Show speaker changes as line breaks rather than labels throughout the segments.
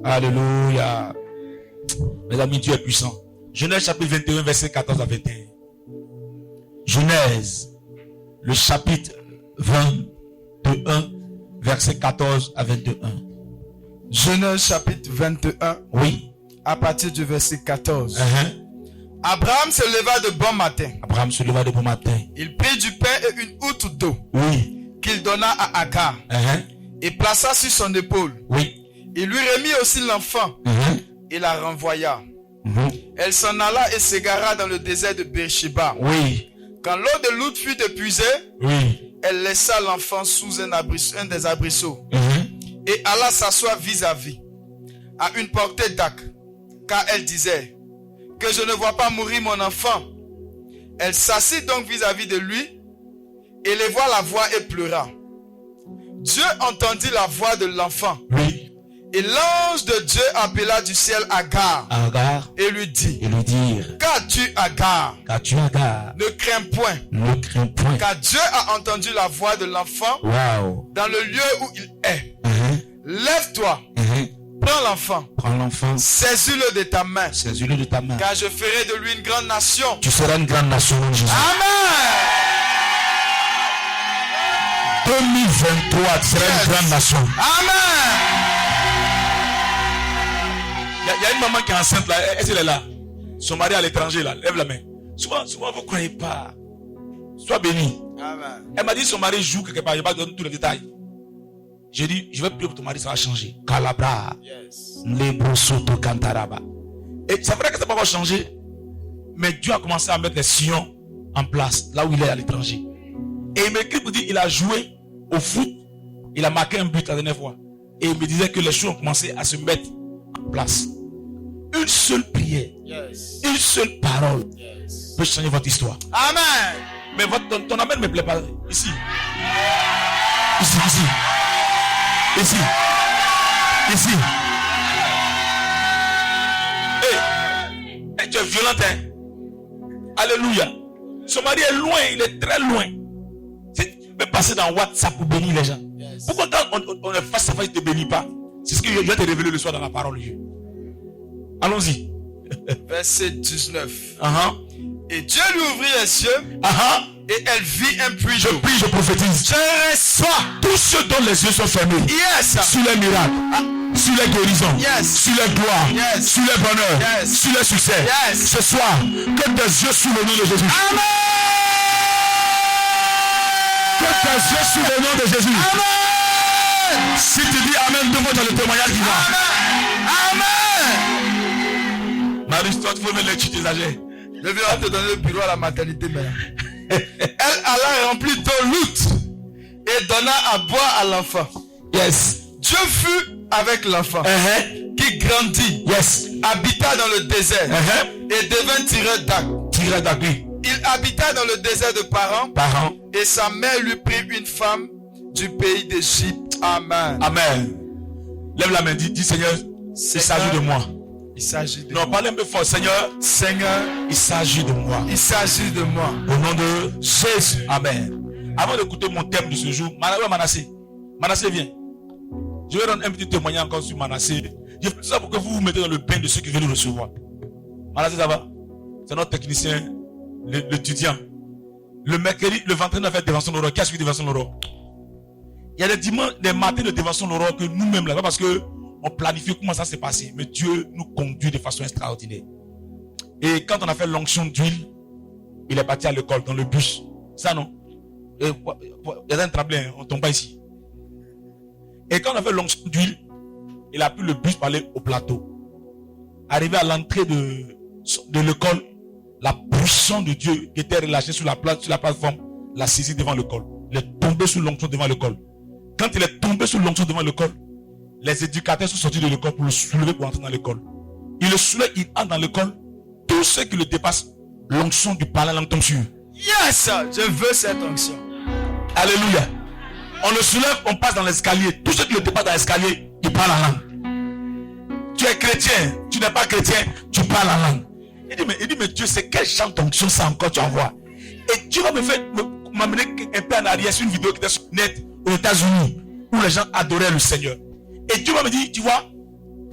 Alléluia. Mes amis, Dieu est puissant. Genèse chapitre 21, verset 14 à 21. Genèse, le chapitre 21, verset 14 à 21.
Genèse chapitre 21.
Oui.
À partir du verset 14.
Abraham
se leva de bon matin.
Abraham se leva de bon matin.
Il prit du pain et une outre d'eau.
Oui.
Qu'il donna à Agar. Et plaça sur son épaule.
Oui.
Il lui remit aussi l'enfant. Et la renvoya. Elle s'en alla et s'égara dans le désert de Beersheba.
Oui.
Quand l'eau de l'outre fut épuisée,
oui,
elle laissa l'enfant sous un des arbrisseaux. Et alla s'asseoir vis-à-vis, à une portée d'arc, car elle disait que je ne vois pas mourir mon enfant. Elle s'assit donc vis-à-vis de lui, éleva la voix et pleura. Dieu entendit la voix de l'enfant.
Oui.
Et l'ange de Dieu appela du ciel Agar. Et lui dit, qu'as-tu Agar? Ne crains point. Car Dieu a entendu la voix de l'enfant dans le lieu où il est. Lève-toi. Prends l'enfant. Saisis-le de ta main. Car je ferai de lui une grande nation.
Tu seras une grande nation, Jésus.
Amen.
2023, tu seras une grande nation.
Amen.
Il y a une maman qui est enceinte là. Est-ce qu'elle est là? Son mari à l'étranger là. Lève la main. Souvent vous ne croyez pas. Sois béni.
Amen.
Elle m'a dit son mari joue quelque part. Je ne vais pas donner tous les détails. J'ai dit, je vais prier pour ton mari, ça va changer. Calabra. Lebrosoto Cantaraba. Et c'est vrai que ça n'a pas encore changé. Mais Dieu a commencé à mettre les sillons en place, là où il est à l'étranger. Et il m'écrit pour dire, il a joué au foot. Il a marqué un but la dernière fois. Et il me disait que les choses ont commencé à se mettre en place. Une seule prière, une seule parole peut changer votre histoire.
Amen.
Mais ton amen ne me plaît pas. Ici. Hey, tu es violente, hein? Alléluia. Son mari est loin, il est très loin. Tu peux passer dans WhatsApp pour bénir les gens. Pourquoi quand on est face à face, il ne te bénit pas? C'est ce que je vais te révéler le soir dans la parole de Dieu. Allons-y.
Verset 19.
Et
Dieu lui ouvrit les yeux. Et elle vit un puits d'eau.
Je prie, je prophétise.
Je reçois
tous ceux dont les yeux sont fermés. Sur les miracles, sur les guérisons, sur les gloires, sur les bonheurs, sur les succès. Ce soir, que tes yeux sous le nom de Jésus.
Amen.
Que tes yeux sous le nom de Jésus.
Amen.
Si tu dis Amen, demande dans le témoignage qui va.
Amen.
Marie-toi, tu veux mettre les titres âgés.
Je viens te donner le bureau à la maternité, mais elle alla remplir d'eau l'outre et donna à boire à l'enfant. Dieu fut avec l'enfant qui grandit, habita dans le désert et devint tireur d'arc. Il habita dans le désert de Paran et sa mère lui prit une femme du pays d'Égypte. Amen.
Amen. Lève la main, dis Seigneur, il s'agit de moi.
Il s'agit de
moi. Parlez un peu fort. Seigneur, il s'agit de moi.
Il s'agit de moi.
Au nom de Jésus. Amen. Avant d'écouter mon thème de ce jour, Manassé, viens. Je vais rendre un petit témoignage encore sur Manassé. Je fais ça pour que vous vous mettez dans le bain de ceux qui veulent le recevoir. Manassé, ça va? C'est notre technicien, l'étudiant. Le mercredi, le vendredi, on a fait Dévention Laurent. Qu'est-ce que Dévention Laurent? Il y a des dimanches, des matins de Dévention Laurent que nous-mêmes, là, parce que on planifie comment ça s'est passé, mais Dieu nous conduit de façon extraordinaire. Et quand on a fait l'onction d'huile, il est parti à l'école dans le bus. Ça non? Il y a un tremblement, on ne tombe pas ici. Et quand on a fait l'onction d'huile, il a pris le bus pour aller au plateau. Arrivé à l'entrée de l'école, la puissance de Dieu qui était relâchée sur la plateforme l'a saisi devant l'école. Il est tombé sous l'onction devant l'école. Quand il est tombé sous l'onction devant l'école, les éducateurs sont sortis de l'école pour le soulever pour entrer dans l'école. Il le soulève, il entre dans l'école. Tous ceux qui le dépassent, l'onction du parler langue tombe sur.
Yes, je veux cette onction.
Alléluia. On le soulève, on passe dans l'escalier. Tous ceux qui le dépassent dans l'escalier, ils parlent en langue. Tu es chrétien, tu n'es pas chrétien, tu parles en langue. Il dit, mais Dieu, c'est quel champ d'onction ça encore tu envoies? Et Dieu va m'amener un peu en arrière sur une vidéo qui était sur net aux États-Unis où les gens adoraient le Seigneur. Et Dieu va me dire, tu vois,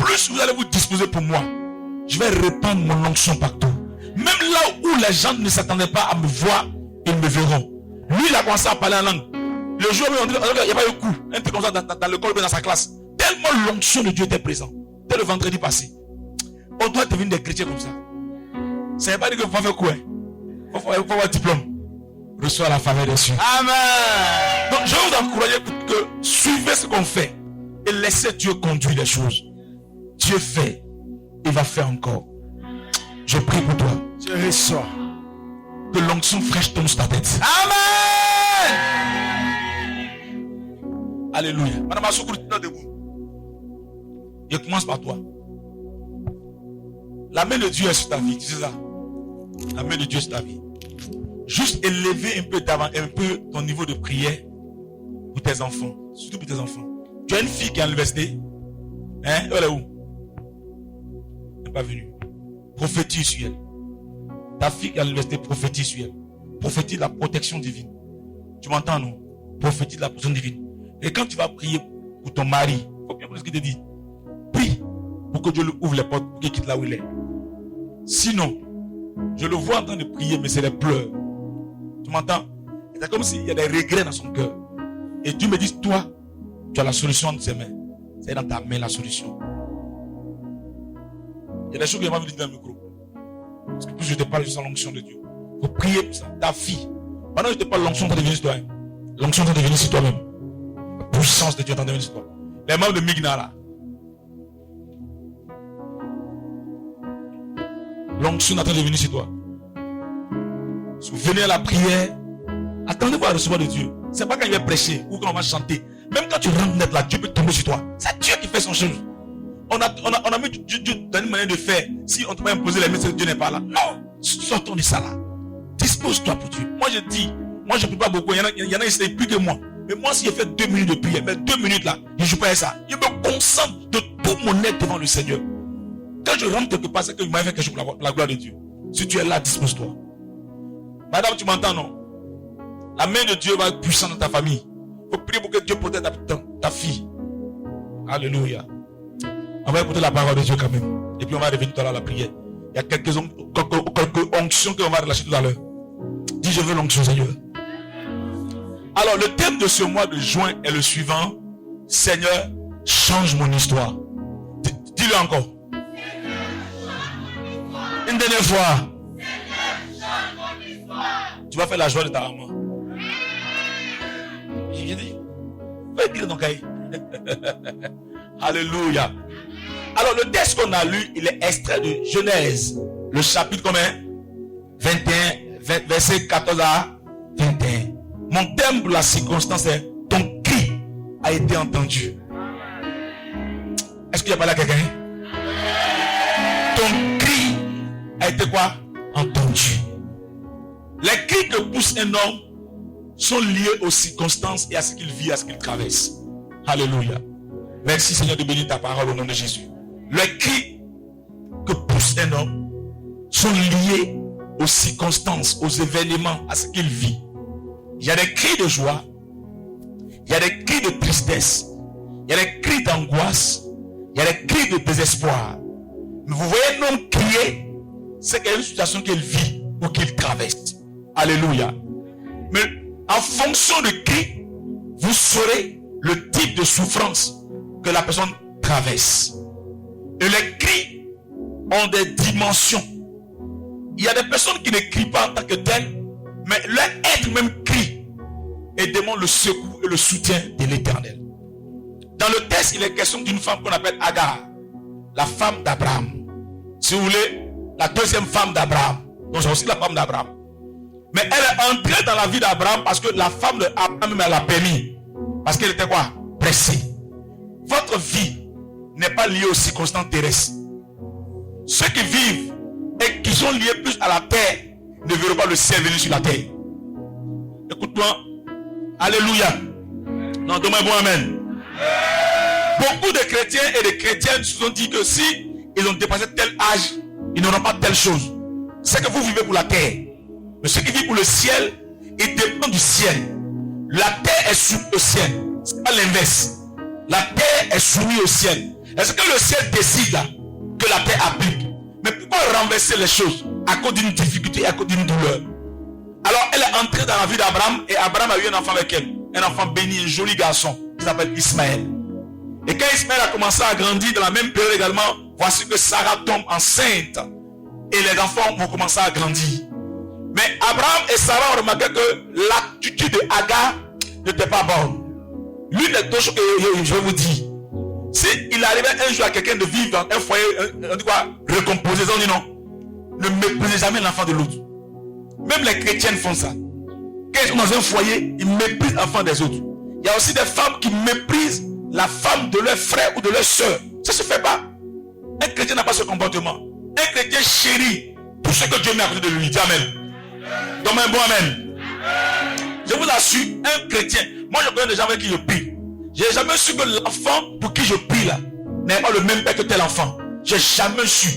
plus vous allez vous disposer pour moi, je vais répandre mon onction partout. Même là où les gens ne s'attendaient pas à me voir, ils me verront. Lui, il a commencé à parler en langue. Le jour où il n'y a pas eu coup, un peu comme ça dans l'école, dans sa classe. Tellement l'onction de Dieu était présent. Dès le vendredi passé. On doit devenir des chrétiens comme ça. Ça ne veut pas dire qu'il faut faire quoi. Il faut avoir un diplôme. Reçois la faveur des cieux.
Amen.
Donc je vais vous encourager que suivez ce qu'on fait et laissez Dieu conduire les choses. Dieu fait, il va faire encore. Je prie pour toi.
Je reçois.
Que l'onction fraîche tombe sur ta tête.
Amen.
Alléluia. Madame Assoukou, tu es debout. Je commence par toi. La main de Dieu est sur ta vie, tu sais ça? La main de Dieu est sur ta vie. Juste élever un peu ton niveau de prière pour tes enfants. Surtout pour tes enfants. Tu as une fille qui est à l'université. Hein? Elle est où? Elle n'est pas venue. Prophétise sur elle. Ta fille qui est à l'université, prophétise sur elle. Prophétise la protection divine. Tu m'entends, non? Prophétise la protection divine. Et quand tu vas prier pour ton mari, il faut bien voir ce qu'il te dit. Prie pour que Dieu lui ouvre les portes, pour qu'il quitte là où il est. Sinon, je le vois en train de prier, mais c'est des pleurs. Tu m'entends? C'est comme s'il y a des regrets dans son cœur. Et Dieu me dit, toi, tu as la solution entre ses mains. C'est dans ta main la solution. Il y a des choses que je n'ai pas envie de dire dans le micro. Parce que plus je te parle, je sens l'onction de Dieu. Il faut prier pour ça. Ta fille. Pendant que je te parle, l'onction est devenue sur toi. L'onction est devenue sur toi-même. La puissance de Dieu est devenue sur toi. Les membres de Migna là. L'onction est en train de venir sur toi. Si vous venez à la prière, attendez-vous à recevoir de Dieu. C'est pas quand il va prêcher ou quand on va chanter. Même quand tu rentres net là, Dieu peut tomber sur toi. C'est Dieu qui fait son chose. On a mis Dieu dans une manière de faire. Si on te va imposer les mains, Dieu n'est pas là. Non, sortons de ça là. Dispose-toi pour Dieu. Moi je dis, moi je ne prie pas beaucoup. Il y en a qui plus que moi. Mais moi si je fais 2 minutes de prière, mais 2 minutes là, je ne joue pas ça. Je me concentre de tout mon être devant le Seigneur. Quand je rentre quelque part, c'est qu'il m'a fait quelque chose pour la gloire de Dieu. Si tu es là, dispose-toi. Madame, tu m'entends, non? La main de Dieu va être puissante dans ta famille. Il faut prier pour que Dieu protège ta fille. Alléluia. On va écouter la parole de Dieu quand même. Et puis on va revenir tout à l'heure à la prière. Il y a quelques onctions qu'on va relâcher tout à l'heure. Dis, je veux l'onction, Seigneur. Alors, le thème de ce mois de juin est le suivant. Seigneur, change mon histoire. Dis-le encore. Une dernière fois. Tu vas faire la joie de ta maman. J'ai dit, va écrire dans ton cahier. Alléluia. Alors le texte qu'on a lu, il est extrait de Genèse. Le chapitre combien? 21, verset 14 à 21. Mon thème pour la circonstance est ton cri a été entendu. Est-ce qu'il y a pas là quelqu'un? Ton cri a été quoi? Entendu. Les cris que pousse un homme sont liés aux circonstances et à ce qu'il vit, à ce qu'il traverse. Alléluia. Merci Seigneur de bénir ta parole au nom de Jésus. Les cris que pousse un homme sont liés aux circonstances, aux événements, à ce qu'il vit. Il y a des cris de joie, il y a des cris de tristesse, il y a des cris d'angoisse, il y a des cris de désespoir. Mais vous voyez un homme crier, c'est qu'il y a une situation qu'il vit ou qu'il traverse. Alléluia. Mais en fonction de cri, vous saurez le type de souffrance que la personne traverse. Et les cris ont des dimensions. Il y a des personnes qui ne crient pas en tant que telles, mais leur être même crie et demande le secours et le soutien de l'Éternel. Dans le texte, il est question d'une femme qu'on appelle Agar, la femme d'Abraham. Si vous voulez, la deuxième femme d'Abraham. Donc c'est aussi la femme d'Abraham. Mais elle est entrée dans la vie d'Abraham parce que la femme d'Abraham elle l'a permis. Parce qu'elle était quoi? Pressée. Votre vie n'est pas liée aux circonstances terrestres. Ceux qui vivent et qui sont liés plus à la terre ne verront pas le ciel venir sur la terre. Écoute-moi. Alléluia. Non, donne-moi un bon amen. Beaucoup de chrétiens et de chrétiennes se sont dit que si ils ont dépassé tel âge, ils n'auront pas telle chose. C'est que vous vivez pour la terre. Mais ceux qui vivent pour le ciel, ils dépendent du ciel. La terre est soumise au ciel. C'est pas l'inverse. La terre est soumise au ciel. Est-ce que le ciel décide que la terre applique? Mais pourquoi renverser les choses à cause d'une difficulté, à cause d'une douleur? Alors elle est entrée dans la vie d'Abraham et Abraham a eu un enfant avec elle. Un enfant béni, un joli garçon qui s'appelle Ismaël. Et quand Ismaël a commencé à grandir dans la même période également, voici que Sarah tombe enceinte. Et les enfants vont commencer à grandir. Mais Abraham et Sarah ont remarqué que l'attitude de Agar n'était pas bonne. L'une des deux choses que je vais vous dire. S'il arrivait un jour à quelqu'un de vivre dans un foyer, on dit quoi, recomposé, on dit non. Ne méprisez jamais l'enfant de l'autre. Même les chrétiens font ça. Quand ils sont dans un foyer, ils méprisent l'enfant des autres. Il y a aussi des femmes qui méprisent la femme de leur frère ou de leur soeur. Ça ne se fait pas. Un chrétien n'a pas ce comportement. Un chrétien chérit tout ce que Dieu met à côté de lui. Dis amen. Donne-moi un bon amen. Je vous assure, un chrétien, moi je connais des gens avec qui je prie. Je n'ai jamais su que l'enfant pour qui je prie là n'est pas le même père que tel enfant. Je n'ai jamais su.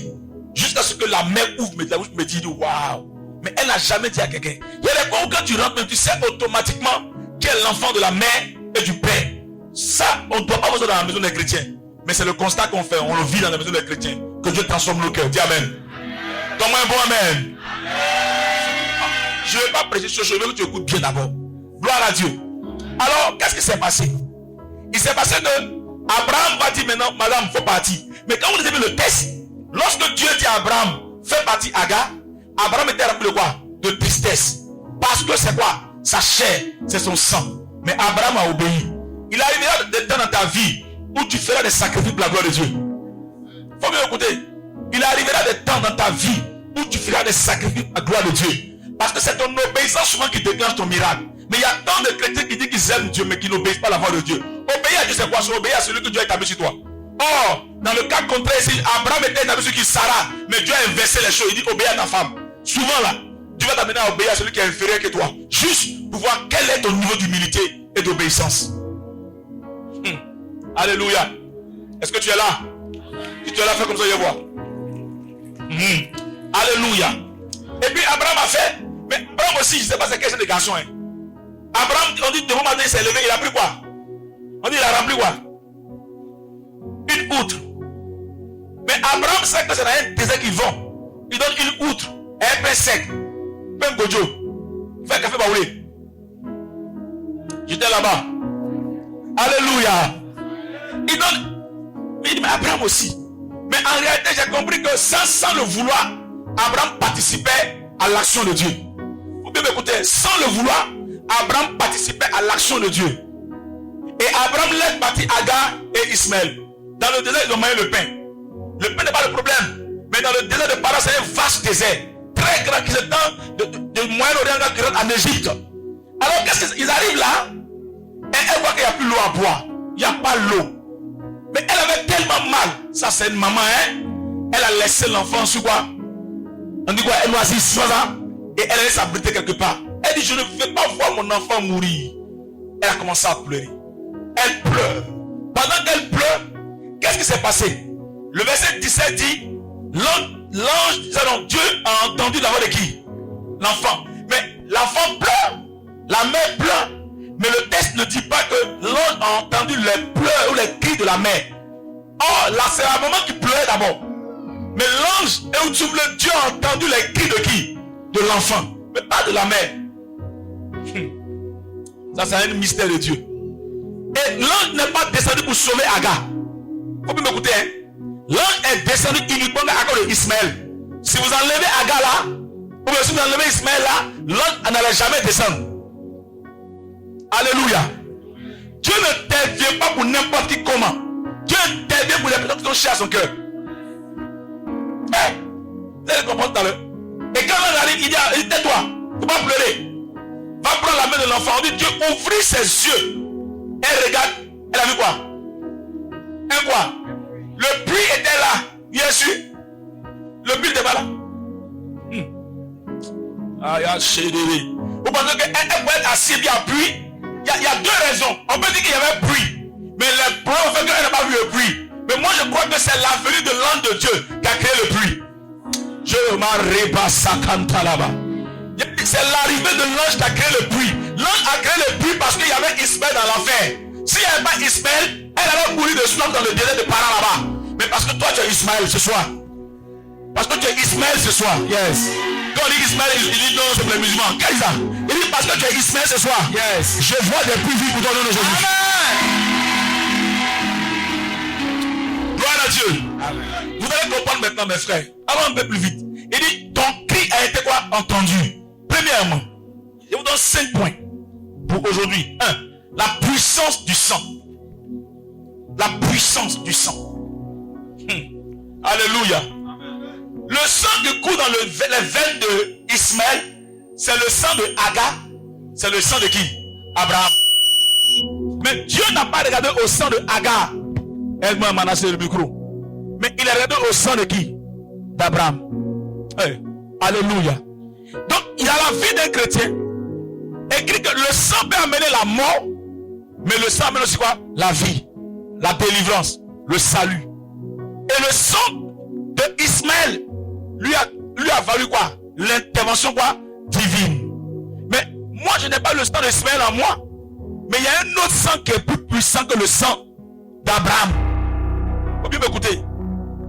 Jusqu'à ce que la mère ouvre la bouche, me dit waouh. Mais elle n'a jamais dit à quelqu'un. Il y a des fois où quand tu rentres, tu sais automatiquement qui est l'enfant de la mère et du père. Ça, on ne doit pas voir ça dans la maison des chrétiens. Mais c'est le constat qu'on fait. On le vit dans la maison des chrétiens. Que Dieu transforme nos cœurs. Dis amen. Donne-moi un bon amen. Je ne vais pas prêcher ce chose, je veux que tu écoutes bien d'abord. Gloire à Dieu. Alors, qu'est-ce qui s'est passé? Il s'est passé que Abraham va dire maintenant, madame, il faut partir. Mais quand vous avez le test, lorsque Dieu dit à Abraham, fais partir Agar, Abraham était rempli de quoi? De tristesse. Parce que c'est quoi? Sa chair, c'est son sang. Mais Abraham a obéi. Il arrivera des temps dans ta vie où tu feras des sacrifices pour la gloire de Dieu. Faut bien écouter. Il arrivera des temps dans ta vie où tu feras des sacrifices pour la gloire de Dieu. Parce que c'est ton obéissance souvent qui déclenche ton miracle. Mais il y a tant de chrétiens qui disent qu'ils aiment Dieu mais qui n'obéissent pas à la voix de Dieu. Obéir à Dieu c'est quoi? C'est obéir à celui que Dieu a établi sur toi. Or, dans le cas contraire ici, Abraham était établi sur qui? Sarah. Mais Dieu a inversé les choses. Il dit obéir à ta femme. Souvent là, Dieu va t'amener à obéir à celui qui est inférieur que toi. Juste pour voir quel est ton niveau d'humilité et d'obéissance. Alléluia. Est-ce que tu es là? Si tu es là, fais comme ça, je vois. Alléluia. Et puis Abraham a fait. Mais Abraham aussi, je ne sais pas c'est quel genre de garçon. Hein. Abraham, on dit, devant matin, il s'est levé, il a pris quoi? On dit, il a rempli quoi? Une outre. Mais Abraham sait que c'est dans un désert qu'ils vont. Il donne une outre, un pain sec, pain gojo, fait un café baoulé. J'étais là-bas. Alléluia. Il donne. Il dit, mais Abraham aussi. Mais en réalité, j'ai compris que sans le vouloir, Abraham participait à l'action de Dieu. Vous pouvez m'écouter. Sans le vouloir, Abraham participait à l'action de Dieu. Et Abraham laisse partir Agar et Ismaël. Dans le désert, ils ont mangé le pain. Le pain n'est pas le problème. Mais dans le désert de Paran, c'est un vaste désert. Très grand qui s'étend de Moyen-Orient qui rentre en Égypte. Alors, qu'est-ce qu'ils arrivent là? Et elle voit qu'il n'y a plus l'eau à boire. Il n'y a pas l'eau. Mais elle avait tellement mal. Ça, c'est une maman, hein? Elle a laissé l'enfant sur quoi? On dit quoi? Elle nous a dit 6 ans. Et elle allait s'abriter quelque part. Elle dit, je ne veux pas voir mon enfant mourir. Elle a commencé à pleurer. Elle pleure. Pendant qu'elle pleure, qu'est-ce qui s'est passé? Le verset 17 dit, l'ange, Dieu a entendu la voix de qui? L'enfant. Mais l'enfant pleure. La mère pleure. Mais le texte ne dit pas que l'ange a entendu les pleurs ou les cris de la mère. Or, là, c'est la maman qui pleurait d'abord. Mais l'ange, et où tu veux, Dieu a entendu les cris de qui? De l'enfant. Mais pas de la mère. Ça, c'est un mystère de Dieu. Et l'ange n'est pas descendu pour sauver Agar. Vous pouvez m'écouter, hein? L'ange est descendu uniquement à cause d'Ismaël. Si vous enlevez Agar là, ou si vous enlevez Ismaël là, l'ange n'allait jamais descendre. Alléluia. Dieu ne t'invite pas pour n'importe qui comment. Dieu t'invite pour les personnes qui sont chères à son cœur. Vous allez comprendre tout à l'heure. Et quand l'ange arrive, il dit tais-toi, il ne faut pas pleurer. Va prendre la main de l'enfant. On dit Dieu ouvrit ses yeux. Elle regarde, elle a vu quoi? Un quoi? Le puits était là, bien sûr. Le puits n'était pas là. Ah, il y a chéri. Vous pensez qu'elle pouvait être assise bien à puits? Il y a deux raisons. On peut dire qu'il y avait puits. Mais les preuves fait qu'elle n'a pas vu le puits. Mais moi je crois que c'est la venue de l'ange de Dieu qui a créé le puits. Je m'arrive sa canta là-bas. C'est l'arrivée de l'ange qui a créé le puits. L'ange a créé le puits parce qu'il y avait Ismaël dans l'enfer. S'il n'y avait pas Ismaël, Elle allait mourir de soif dans le désert de Paran là-bas. Mais parce que toi tu es Ismaël ce soir. Parce que tu es Ismaël ce soir.
Yes.
Quand on dit Ismaël, il dit non, c'est pour les musulmans. Qu'est-ce que ça? Il dit parce que tu es Ismaël ce soir.
Yes.
Je vois des pluies vives pour ton nom de Jésus.
Amen.
Gloire à Dieu.
Amen.
Vous allez comprendre maintenant, mes frères. Allons un peu plus vite. Il dit ton cri a été quoi? Entendu. Premièrement, je vous donne 5 points pour aujourd'hui. 1. La puissance du sang. La puissance du sang. Alléluia. Le sang qui coule dans les veines de Ismaël, c'est le sang de Agar. C'est le sang de qui? Abraham. Mais Dieu n'a pas regardé au sang de Agar. Elle m'a menacé le micro. Mais il a regardé au sang de qui? D'Abraham. Hey. Alléluia. Donc il y a la vie d'un chrétien. Écrit que le sang peut amener la mort. Mais le sang amène aussi quoi? La vie. La délivrance. Le salut. Et le sang de Ismaël lui a valu quoi? L'intervention quoi? Divine. Mais moi je n'ai pas le sang d'Ismaël en moi. Mais il y a un autre sang qui est plus puissant que le sang d'Abraham. Faut bien m'écouter.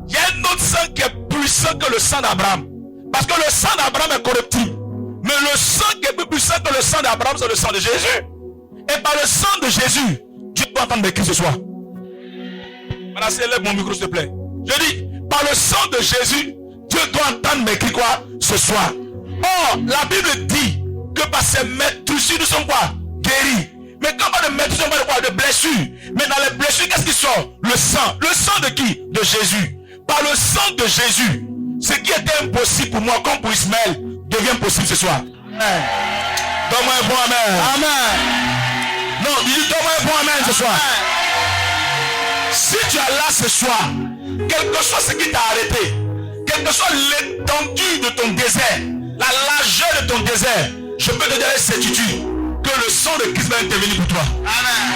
Il y a un autre sang qui est puissant que le sang d'Abraham. Parce que le sang d'Abraham est corruptible. Mais le sang qui est plus puissant que le sang d'Abraham, c'est le sang de Jésus. Et par le sang de Jésus, Dieu doit entendre mes cris ce soir. Maintenant, lève mon micro s'il te plaît. Je dis, par le sang de Jésus, Dieu doit entendre mes cris quoi? Ce soir. Or, la Bible dit que par ses meurtrissures, nous sommes quoi? Guéris. Mais quand on de meurtrissures, on parle de quoi? De blessures. Mais dans les blessures, qu'est-ce qui sort? Le sang. Le sang de qui? De Jésus. Par le sang de Jésus, ce qui était impossible pour moi, comme pour Ismaël, devient possible ce soir. Amen. Donne-moi un bon amen. Amen. Non, donne-moi un bon amen ce soir. Amen. Si tu es là ce soir, quel que soit ce qui t'a arrêté, quelle que soit l'étendue de ton désert, la largeur de ton désert, je peux te dire avec certitude que le sang de Christ va intervenir pour toi. Amen.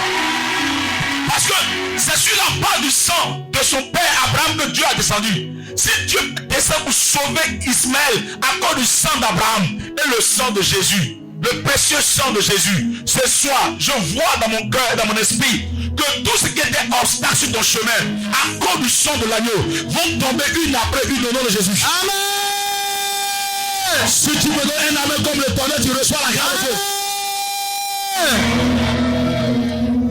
Parce que c'est sur la base du sang de son père Abraham que Dieu a descendu. Si Dieu descend pour sauver Ismaël à cause du sang d'Abraham et le sang de Jésus, le précieux sang de Jésus, ce soir, je vois dans mon cœur et dans mon esprit que tout ce qui était obstacle sur ton chemin, à cause du sang de l'agneau, vont tomber une après une au nom de Jésus. Amen. Si tu me donnes un amen comme le tonnerre, tu reçois la grâce de Dieu.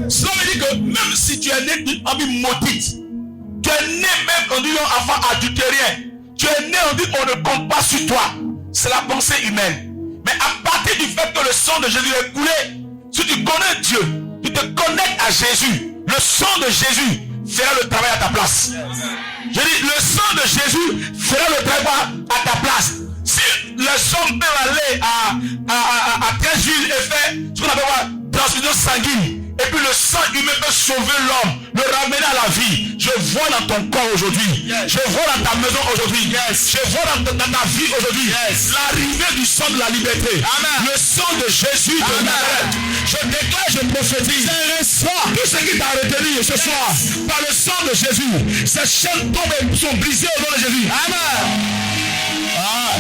Cela veut dire que même si tu es né d'une famille maudite, tu es né même on dit un enfant adultérien, tu es né on dit on ne compte pas sur toi. C'est la pensée humaine. Mais à partir du fait que le sang de Jésus est coulé, si tu connais Dieu, tu te connectes à Jésus, le sang de Jésus fera le travail à ta place. Je dis, le sang de Jésus fera le travail à ta place. Si le sang peut aller à 13 jours et faire ce qu'on appelle transfusion sanguine, et puis le sang humain peut sauver l'homme, le ramener à la vie. Je vois dans ton corps aujourd'hui, je vois dans ta maison aujourd'hui, je vois dans ta vie aujourd'hui, l'arrivée du sang de la liberté. Amen. Le sang de Jésus de Nazareth. Je déclare, je prophétise. Tout ce qui t'a retenu ce soir, par le sang de Jésus, ces chaînes tombent et sont brisées au nom de Jésus. Amen. Ah.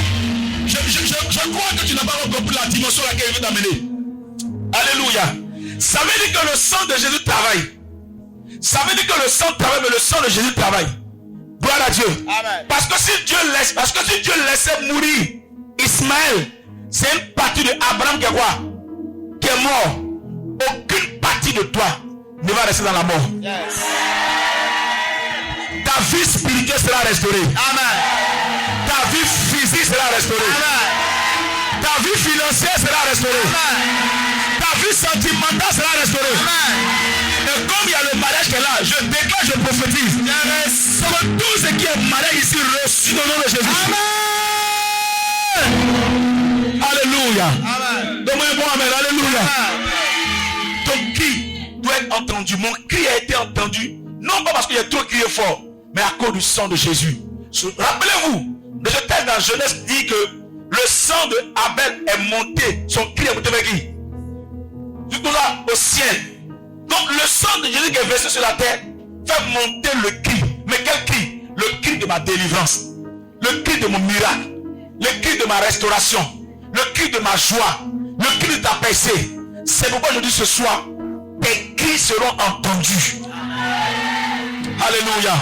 Je crois que tu n'as pas compris la dimension à laquelle il veut t'amener. Alléluia. Ça veut dire que le sang de Jésus travaille. Ça veut dire que le sang travaille, mais le sang de Jésus travaille. Gloire à Dieu. Amen. Parce que si Dieu laissait mourir Ismaël, c'est une partie de Abraham qui est quoi? Qui est mort. Aucune partie de toi ne va rester dans la mort. Yes. Ta vie spirituelle sera restaurée. Amen. Ta vie physique sera restaurée. Amen. Ta vie financière sera restaurée. Amen. Ta vie sentimentale sera restaurée. Amen. Et comme il y a le mariage qui est là, je déclare, je prophétise que tout ce qui est mariage ici reçu au nom de Jésus. Amen. Alléluia. Amen. Donne-moi un bon amen. Alléluia. Amen. Ton cri doit être entendu. Mon cri a été entendu. Non pas parce qu'il y a trop crié fort, mais à cause du sang de Jésus. Rappelez-vous, le texte dans Genèse dit que le sang de Abel est monté. Son cri est monté vers qui? Jusqu'au là, au ciel. Donc le sang de Jésus qui est versé sur la terre fait monter le cri. Mais quel cri? Le cri de ma délivrance. Le cri de mon miracle. Le cri de ma restauration. Le cri de ma joie. Le cri de ta percée. C'est pourquoi je dis ce soir, tes cris seront entendus. Alléluia.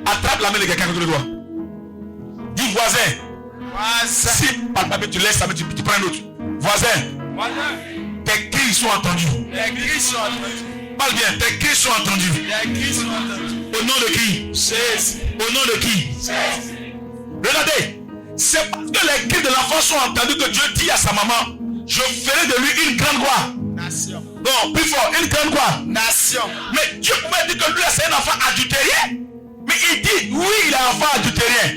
Attrape la main de quelqu'un contre le doigt. Dis voisin. Si par le papier tu laisses ça, mais tu prends un autre. Voisin. Tes cris sont entendus. Parle bien, tes cris sont entendus. Au nom de qui? Au nom de qui? Regardez, c'est parce que les cris de l'enfant sont entendus que Dieu dit à sa maman, je ferai de lui une grande quoi? Nation. Non, plus fort, une grande quoi? Nation. Mais Dieu pouvait dire que lui c'est un enfant adultérien. Mais il dit, oui, il est un enfant adultérien.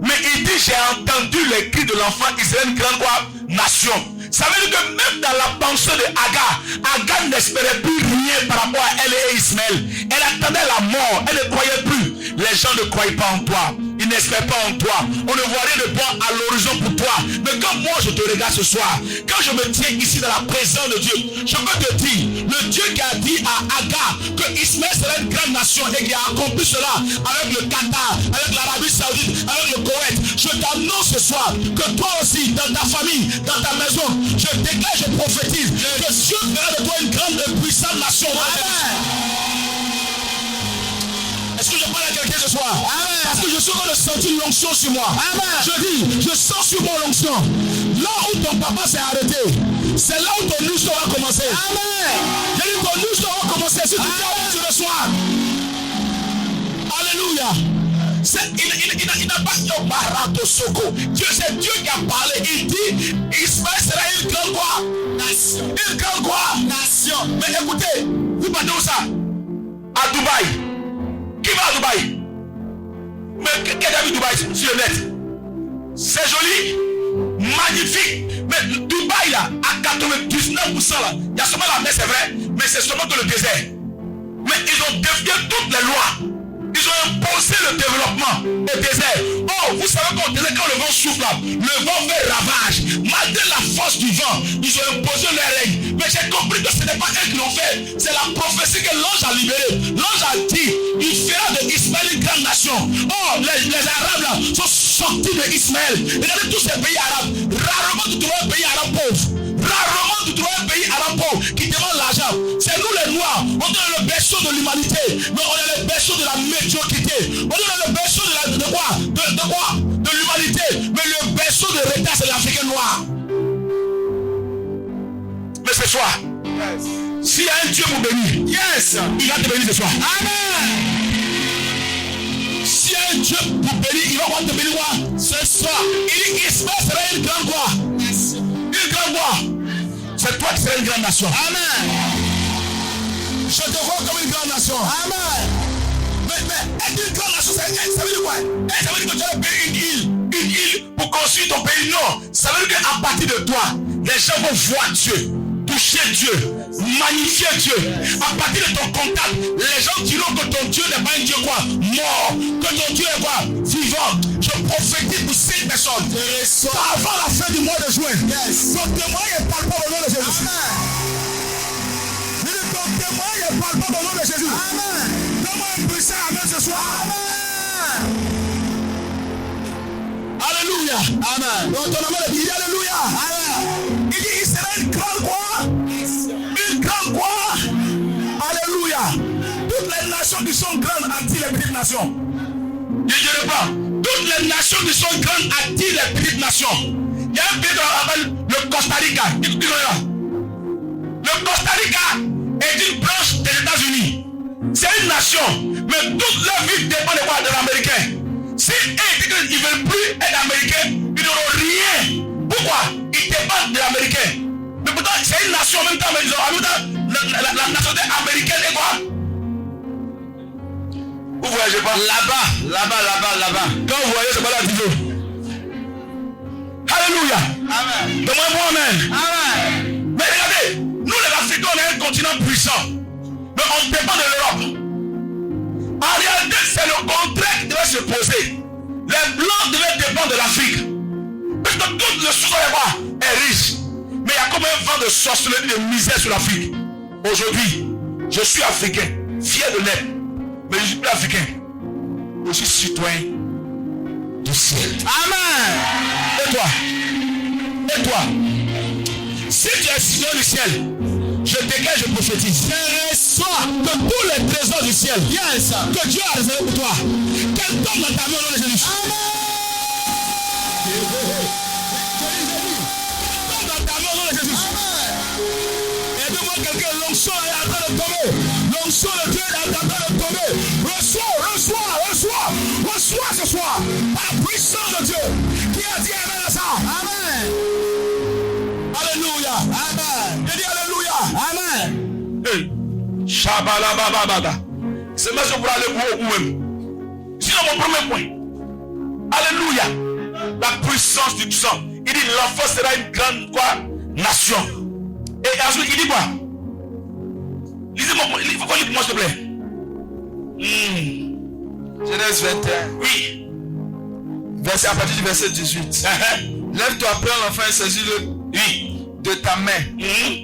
Mais il dit, j'ai entendu les cris de l'enfant, il serait une grande quoi? Nation. Ça veut dire que même dans la pensée de Agar, Agar n'espérait plus rien par rapport à elle et Ismaël. Elle attendait la mort, elle ne croyait plus. Les gens ne croient pas en toi. Ils n'espèrent pas en toi. On ne voit rien de bon à l'horizon pour toi. Mais quand moi je te regarde ce soir, quand je me tiens ici dans la présence de Dieu, je peux te dire, le Dieu qui a dit à Agar que Ismaël serait une grande nation et qui a accompli cela avec le Qatar, avec l'Arabie Saoudite, avec le Koweït, je t'annonce ce soir que toi aussi, dans ta famille, dans ta maison, je déclare, je prophétise que Dieu fera de toi une grande et puissante nation. Amen. Est-ce que je parle à quelqu'un ce soir? Amen. Parce que je suis en train de sentir l'onction sur moi. Amen. Je dis, je sens sur moi l'onction. Là où ton papa s'est arrêté, c'est là où ton histoire va commencer. Amen. J'ai dit, ton histoire va commencer si tu viens ce soir. Alléluia. Il n'a pas dit au barato soko. Dieu, c'est Dieu qui a parlé. Il dit, Ismaël sera une grande quoi? Nation. Une grande quoi? Nation. Mais écoutez, vous partez où ça? À Dubaï. Qui va à Dubaï? Mais qui a vu Dubaï sur le net? C'est joli, magnifique. Mais Dubaï là, à 99% là, il y a seulement la mer, c'est vrai, mais c'est seulement que le désert. Mais ils ont défié toutes les lois. Ils ont imposé le développement au désert. Oh, vous savez qu'au désert, quand le vent souffle là, le vent fait ravage. Malgré la force du vent, ils ont imposé leur règne. Mais j'ai compris que ce n'est pas eux qui l'ont fait. C'est la prophétie que l'ange a libérée. L'ange a dit, il fera de Ismaël une grande nation. Oh, les Arabes là sont sortis de Ismaël. Regardez tous ces pays arabes. Rarement tu trouves un pays arabe pauvre. Rarement tu trouves un pays arabe pauvre qui demande l'argent. C'est nous les Noirs. On est le berceau de l'humanité. Mais on est le berceau de la médiocrité. On est le berceau de quoi? De l'humanité. Mais le berceau de l'État, c'est l'Africain noir. Mais ce soir, s'il y a un Dieu pour bénir, yes, il va te bénir ce soir. Amen. S'il y a un Dieu pour bénir, il va te bénir quoi? Ce soir. Il dit Ismaël sera une grande quoi? Une grande quoi? C'est toi qui seras une grande nation. Amen. Je te vois comme une grande nation. Amen. Mais être une grande nation, ça veut dire quoi? Ça veut dire que tu as payé une île pour construire ton pays. Non. Ça veut dire qu'à partir de toi, les gens vont voir Dieu, toucher Dieu, magnifier Dieu. À partir de ton contact, les gens diront que ton Dieu n'est pas un Dieu quoi? Mort. Que ton Dieu est quoi? Vivant. Je prophétise pour 5 personnes. Avant la fin du mois de juin. Yes. Ton témoignage ne parle pas au nom de Jésus. Amen. Ton témoignage ne parle pas au nom de Jésus. Amen. Donne-moi un puissant amen ce soir. Amen. Alléluia. Amen. Donc ton amen dit alléluia. Amen. Il dit il sera une grande quoi? Une grande quoi? Alléluia. Toutes les nations qui sont grandes attirent les petites nations. Je ne dirai pas. Toutes les nations qui sont grandes attirent les petites nations. Il y a un pays qu'on appelle le Costa Rica. Le Costa Rica est une branche des États-Unis. C'est une nation, mais toute leur vie dépend de quoi? De l'américain. Si eux disent qu'ils ne veulent plus être américains, ils n'auront rien. Pourquoi? Ils dépendent de l'américain. Mais pourtant, c'est une nation en même temps, mais ils ont en même temps la nationalité américaine est quoi? Vous voyagez pas? Là-bas. Quand vous voyez, c'est pas la vidéo. Alléluia. Amen. Donne-moi amen. Amen. Mais regardez, nous les Africains, on est un continent puissant. Mais on dépend de l'Europe. En réalité, c'est le contraire qui devait se poser. Les Blancs devaient dépendre de l'Afrique. Parce que tout le sous-sol est riche. Mais il y a comme un vent de sorcellerie, de misère sur l'Afrique. Aujourd'hui, je suis africain, fier de l'être. Mais je ne suis plus africain. Je suis citoyen du ciel. Amen. Et toi? Si tu es citoyen du ciel, Je déclare, je prophétise. Je reçois que tous les trésors du ciel que Dieu a réservé pour toi, qu'elle tombe dans ta main au nom de Jésus. Tombe dans ta main au nom de Jésus. Aide-moi quelqu'un, l'onction est en train de tomber. L'onction de Dieu est en train de tomber. Reçois ce soir par la puissance de Dieu. Qui a dit amen à ça? Amen. Alléluia. Amen. Il dit alléluia. Amen. Hey. Shabalabababada. C'est même pour aller pour vous-même. C'est mon premier point. Alléluia. La puissance du sang. Il dit l'enfant sera une grande quoi? Nation. Et ensuite il dit quoi? Lisez-moi, il faut qu'on lise moi s'il te plaît.
Genèse 21.
Oui.
À partir du verset 18. Lève-toi, prends l'enfant et saisis-le de ta main.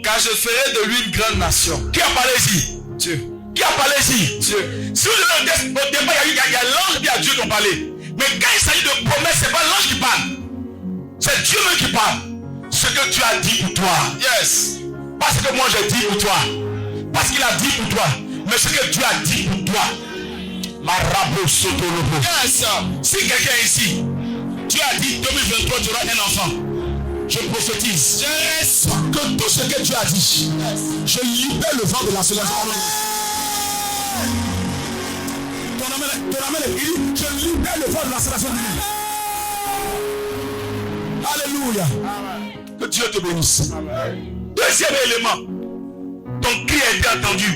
Car je ferai de lui une grande nation.
Qui a parlé ici?
Dieu.
Qui a parlé ici?
Dieu.
Si vous avez au départ, il y a l'ange et il y a Dieu qui ont parlé. Mais quand il s'agit de promesses, ce n'est pas l'ange qui parle. C'est Dieu même qui parle. Ce que tu as dit pour toi.
Yes.
Pas ce que moi j'ai dit pour toi. Pas ce qu'il a dit pour toi. Mais ce que Dieu a dit pour toi. Marabo soto lobo. Yes. Si quelqu'un est ici, Dieu a dit 2023 tu auras un enfant. Je prophétise. Yes. Que tout ce que Dieu a dit, je libère le vent de la sélection. Ton amène, il dit, je libère le vent de la sélection. Alléluia. Que Dieu te bénisse. Deuxième élément, ton cri a été entendu.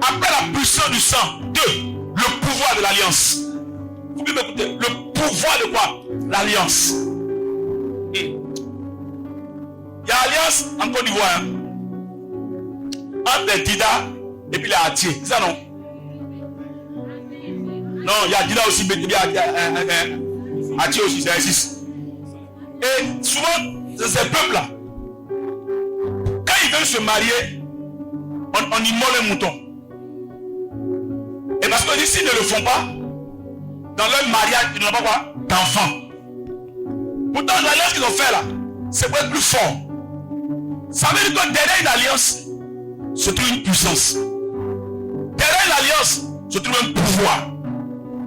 Après la puissance du sang, le pouvoir de l'alliance. Vous pouvez m'écouter. Le pouvoir de quoi? L'alliance. Il y a alliance en Côte d'Ivoire. Entre les Dida et puis les Atier. C'est ça non? Non, il y a Dida aussi, mais il y a Atier aussi, c'est 6. Et souvent, ces peuples-là, quand ils veulent se marier, on immole un mouton. Et parce que s'ils ne le font pas, dans leur mariage, ils n'ont pas quoi? D'enfants. Pourtant, l'alliance qu'ils ont fait là, c'est pour être plus fort. Ça veut dire que derrière une alliance, se trouve une puissance. Derrière une alliance, se trouve un pouvoir.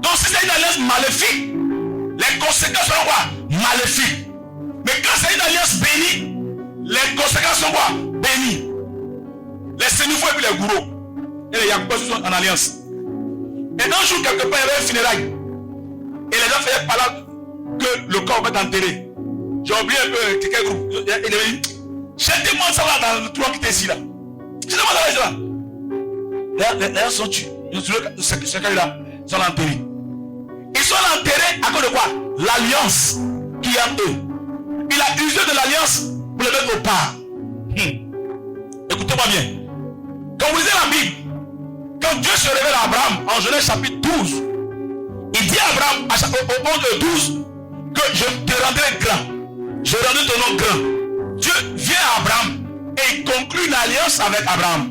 Donc si c'est une alliance maléfique, les conséquences sont quoi? Maléfiques. Mais quand c'est une alliance bénie, les conséquences sont quoi? Bénies. Les sénifaux et puis les gourous. Et les Yacoubas sont en alliance. Et un jour, quelque part, il y avait un funérail. Et les gens faisaient par là que le corps va être enterré. J'ai oublié un peu quel groupe. Il avait dit, jetez-moi ça là dans le trou qui était ici là. Jetez-moi ça là. Les gens sont tués. Ce cas-là, ils sont enterrés. Ils sont enterrés à cause de quoi? L'alliance qui est entre eux. Il a usé de l'alliance pour les mettre au pas. Écoutez-moi bien. Quand vous lisez la Bible, quand Dieu se révèle à Abraham en Genèse chapitre 12, il dit à Abraham au moment de 12 que je te rendrai grand. Je rendrai ton nom grand. Dieu vient à Abraham et il conclut une alliance avec Abraham.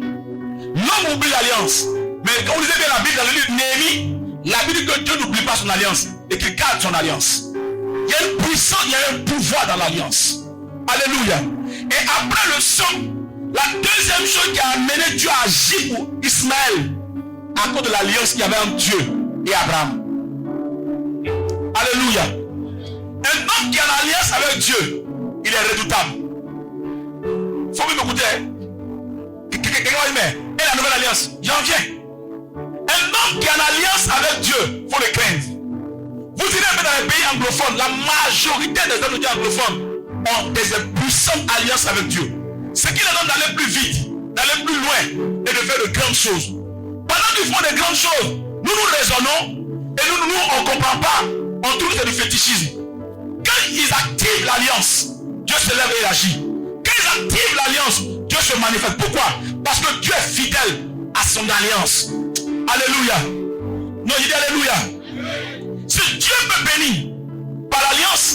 L'homme oublie l'alliance. Mais quand vous lisez bien la Bible dans le livre Néhémie, la Bible dit que Dieu n'oublie pas son alliance et qu'il garde son alliance. Il y a une puissance, il y a un pouvoir dans l'alliance. Alléluia. Et après le sang, la deuxième chose qui a amené Dieu à agir pour Ismaël, à cause de l'alliance qu'il y avait entre Dieu et Abraham. Alléluia. Un homme qui a l'alliance avec Dieu, il est redoutable. Faut bien m'écouter. Quelqu'un va dire, et la nouvelle alliance, j'en viens. Un homme qui a l'alliance avec Dieu, il faut le craindre. Vous direz que dans les pays anglophones, la majorité des hommes anglophones ont des puissantes alliances avec Dieu. Ce qui leur donne d'aller plus vite, d'aller plus loin et de faire de grandes choses. Pendant qu'ils font de grandes choses, nous raisonnons et nous on ne comprend pas. On trouve que c'est du fétichisme. Quand ils activent l'alliance, Dieu se lève et agit. Quand ils activent l'alliance, Dieu se manifeste. Pourquoi? Parce que Dieu est fidèle à son alliance. Alléluia. Non, il dit alléluia. Si Dieu me bénit par l'alliance,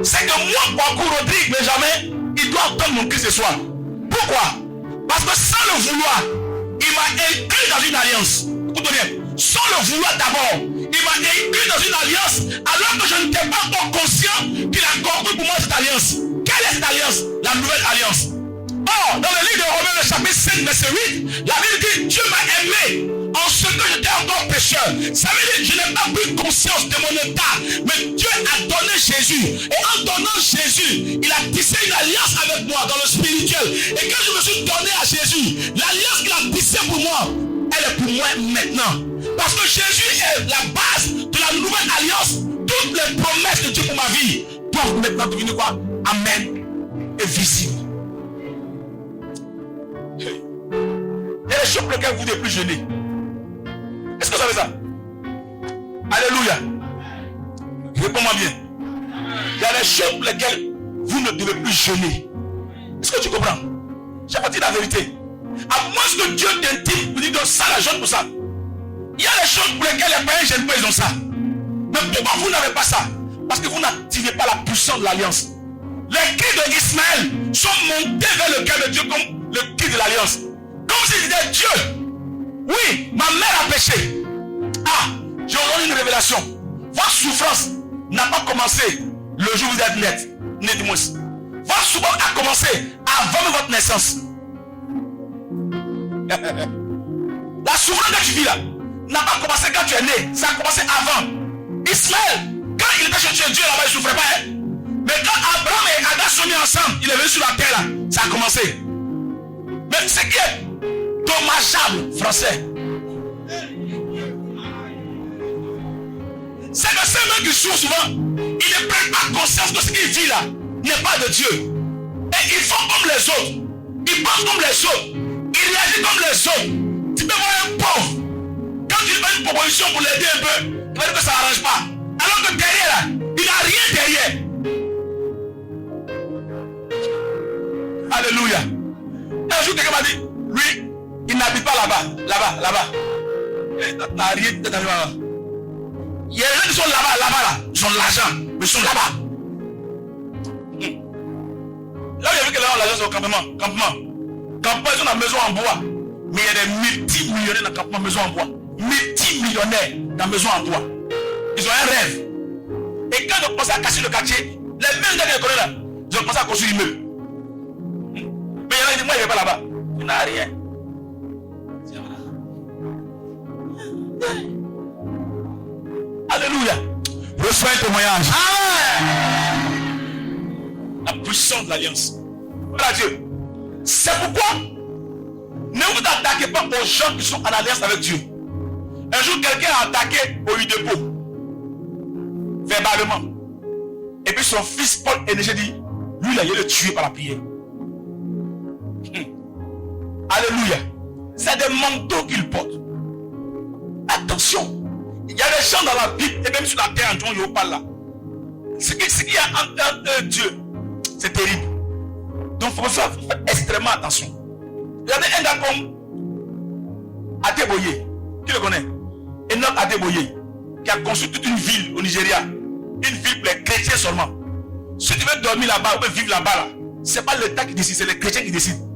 c'est que moi, Kwaku Rodrigue Benjamin, il doit entendre mon cri ce soir. Pourquoi? Parce que sans le vouloir, il m'a inclus dans une alliance. Écoutez bien, sans le vouloir d'abord, il m'a inclus dans une alliance alors que je n'étais pas encore conscient qu'il a conclu pour moi cette alliance. Quelle est cette alliance? La nouvelle alliance. Or, dans le livre de Romains, le chapitre 5, verset 8, la Bible dit, Dieu m'a aimé en ce que j'étais encore pécheur. Ça veut dire, je n'ai pas pris conscience de mon état, mais Dieu a donné Jésus. Et en donnant Jésus, il a tissé une alliance avec moi dans le spirituel. Et quand je me suis donné à Jésus, l'alliance qu'il a tissée pour moi, elle est pour moi maintenant. Parce que Jésus est la base de la nouvelle alliance. Toutes les promesses de Dieu pour ma vie doivent maintenant devenir quoi? Amen. Et visible. Hey. Il y a des choses pour lesquelles vous ne devez plus jeûner. Est-ce que vous savez ça? Alléluia. Réponds-moi bien. Il y a des choses pour lesquelles vous ne devez plus jeûner. Est-ce que tu comprends? J'ai pas dit la vérité. À moins que Dieu t'intime, vous dites ça, la jeûne pour ça. Il y a des choses pour lesquelles les païens ne gênent pas, ils ont ça. Mais pourquoi vous n'avez pas ça? Parce que vous n'activez pas la puissance de l'alliance. Les cris de Ismaël sont montés vers le cœur de Dieu comme le cri de l'alliance. Comme s'il disait, Dieu, oui, ma mère a péché. Ah, j'ai entendu une révélation. Votre souffrance n'a pas commencé le jour où vous êtes né du moins. Votre souffrance a commencé avant votre naissance. La souffrance que tu vis là n'a pas commencé quand tu es né. Ça a commencé avant. Ismaël, quand il était chez Dieu là-bas, il ne souffrait pas. Hein? Mais quand Abraham et Adam sont mis ensemble, il est venu sur la terre là. Ça a commencé. Mais ce qui est dommageable, français, c'est que ces mecs qui souffrent souvent, ils ne prennent pas conscience que ce qu'ils vivent là n'est pas de Dieu. Et ils font comme les autres. Ils pensent comme les autres. Ils réagissent comme les autres. Tu peux voir un pauvre. Quand tu fais une proposition pour l'aider un peu, il va dire que ça n'arrange pas. Alors que derrière là, il n'a rien derrière. Alléluia. Un jour, quelqu'un m'a dit, lui, il n'habite pas là-bas. Il n'a rien derrière. Il y a des gens qui sont là-bas, ils sont de l'argent, mais ils sont là-bas. Là, il y a vu que les gens l'argent, c'est au campement. Campement, ils ont la maison en bois. Mais il y a des multimillionnaires dans le campement maison en bois. Multimillionnaires dans la maison en bois. Ils ont un rêve. Et quand ils ont commencé à casser le quartier, les mêmes gens qui les connaissent là, ils ont commencé à construire l'immeuble. Mais il y en a qui disent, moi, je ne vais pas là-bas. Il n'a rien. Alléluia. Reçois un témoignage. Amen. La puissance de l'alliance. Voilà Dieu. C'est pourquoi ne vous attaquez pas aux gens qui sont en alliance avec Dieu. Un jour, quelqu'un a attaqué au Udepo, verbalement. Et puis son fils Paul Énégé dit, lui, il a le tué par la prière. Alléluia. C'est des manteaux qu'il porte. Attention. Il y a des gens dans la Bible, et même sur la terre, en Dieu, pas là. Ce qu'il y a entre Dieu, c'est terrible. Donc il faut faire extrêmement attention. Il y avait un gars comme Adeboye. Qui le connaît? Enoch Adeboye, qui a construit toute une ville au Nigeria. Une ville pour les chrétiens seulement. Si tu veux dormir là-bas ou vivre là-bas, là, ce n'est pas l'État qui décide, c'est les chrétiens qui décident.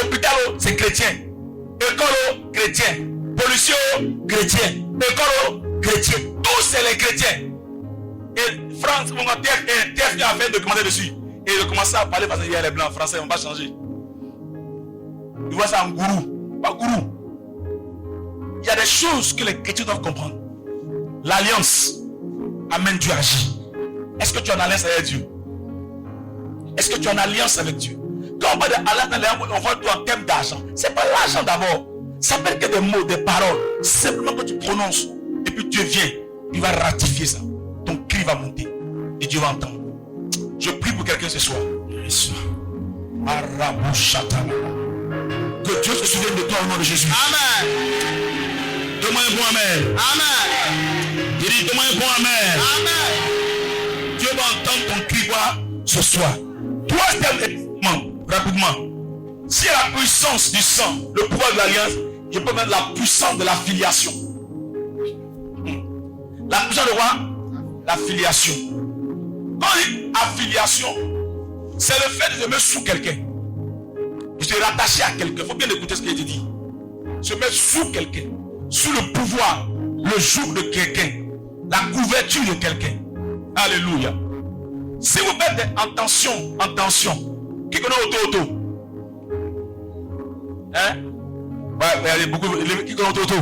Hôpital, c'est chrétien. École, chrétien. Policier, chrétien. École, chrétien. Tous c'est les chrétiens. Et France, mon TF a fait documenter dessus. Et il a commencé à parler parce qu'il y a les blancs français, on va changer. Il voit ça en gourou. Pas gourou. Il y a des choses que les chrétiens doivent comprendre. L'alliance amène Dieu à agir. Est-ce que tu es en alliance avec Dieu? Est-ce que tu es en alliance avec Dieu? Quand on parle d'alliance, on voit tout en termes d'argent. Ce n'est pas l'argent d'abord. Ça peut être que des mots, des paroles. Simplement que tu prononces. Et puis Dieu vient. Il va ratifier ça. Ton cri va monter. Et Dieu va entendre. Je prie pour quelqu'un ce soir. Que Dieu se souvienne de toi au nom de Jésus. Amen. Donne-moi un bon amen. Amen. Il dit, donne-moi un bon amen. Amen. Dieu va entendre ton cri ce soir. Troisième, rapidement. Si la puissance du sang, le pouvoir de l'alliance, je peux mettre la puissance de la filiation. La puissance de quoi? La filiation. Quand on dit affiliation, c'est le fait de se mettre sous quelqu'un. De se rattacher à quelqu'un. Il faut bien écouter ce qui a été dit. Se mettre sous quelqu'un. Sous le pouvoir, le joug de quelqu'un. La couverture de quelqu'un. Alléluia. Si vous faites des intentions, qui connaît auto, Hein? Ouais, il y a beaucoup qui connaissent Toto.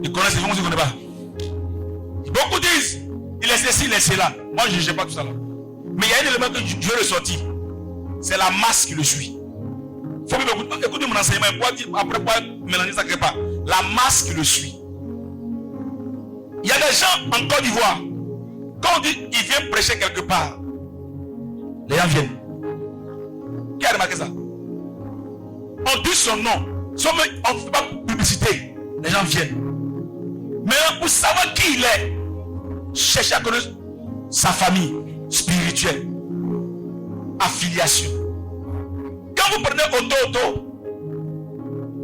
Ils connaissent, ils ne connaissent pas. Beaucoup disent, il est ceci, il est cela. Moi, je ne sais pas tout ça là. Mais il y a un élément que Dieu ressortit. C'est la masse qui le suit. Faut bien écouter mon enseignement. Après, pas mélanger ça quelque part. La masse qui le suit. Il y a des gens en Côte d'Ivoire. Quand on dit qu'il vient prêcher quelque part, les gens viennent. Qui a remarqué ça? On dit son nom. On ne fait pas publicité. Les gens viennent. Mais pour savoir qui il est, cherchez à connaître sa famille spirituelle, affiliation. Quand vous prenez Otto,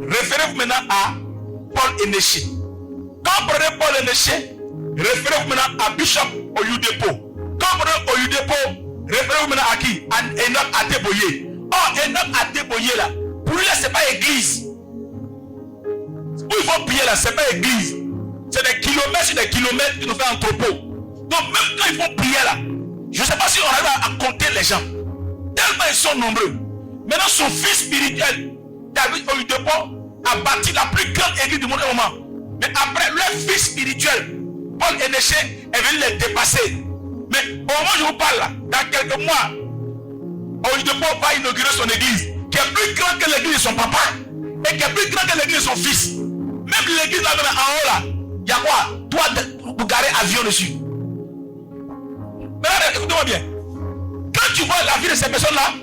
référez-vous maintenant à Paul Enéché. Quand vous prenez Paul Enéché, référez-vous maintenant à Bishop Oyudepo. Quand vous prenez Oyudepo, référez-vous maintenant à qui? À Enoch Adeboye. Oh, Enoch Adeboye là, pour lui là, c'est pas église. Où il faut prier là, c'est pas église. C'est des kilomètres sur des kilomètres qui nous fait entrepôt. Donc même quand ils font prier là, je ne sais pas si on arrive à compter les gens. Tellement ils sont nombreux. Maintenant son fils spirituel, David Oyudepo, a bâti la plus grande église du monde au moment. Mais après leur fils spirituel, Paul Enéché, est venu les dépasser. Mais au moment où je vous parle là, dans quelques mois, Oyudepo va inaugurer son église, qui est plus grande que l'église de son papa, et qui est plus grande que l'église de son fils. Même l'église là, en haut là, il y a quoi? Toi, pour garer avion dessus. Mais écoutez-moi bien. Quand tu vois la vie de ces personnes-là,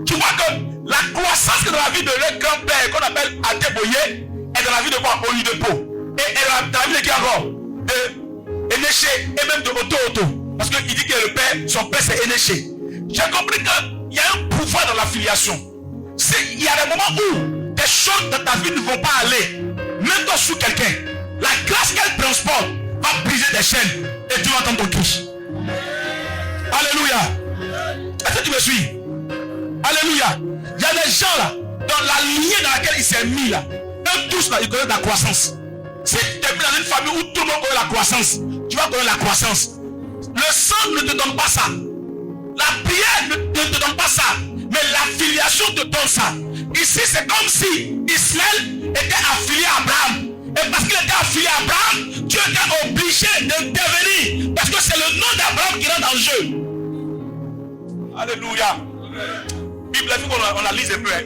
tu vois que la croissance que dans la vie de leur grand-père, qu'on appelle Adeboye, est dans la vie de quoi? Oyudepo. Et dans la vie de qui encore? De Enéché et même de Otto. Parce qu'il dit que le père, son père c'est Enéché. J'ai compris qu'il y a un pouvoir dans l'affiliation. Il y a des moments où des choses dans ta vie ne vont pas aller. Même toi sous quelqu'un, la grâce qu'elle transporte va briser des chaînes et tu vas entendre ton cri. Alléluia. Est-ce que tu me suis? Alléluia. Il y a des gens là, dans la lignée dans laquelle il s'est mis là, eux tous là, ils connaissent la croissance. Si tu es mis dans une famille où tout le monde connaît la croissance, tu vas connaître la croissance. Le sang ne te donne pas ça. La prière ne te donne pas ça. Mais l'affiliation te donne ça. Ici, c'est comme si Israël était affilié à Abraham. Et parce qu'il était affilié à Abraham, Dieu était obligé d'intervenir. Parce que c'est le nom d'Abraham qui rentre en jeu. Alléluia. Bible, il faut qu'on la lise un peu. Hein.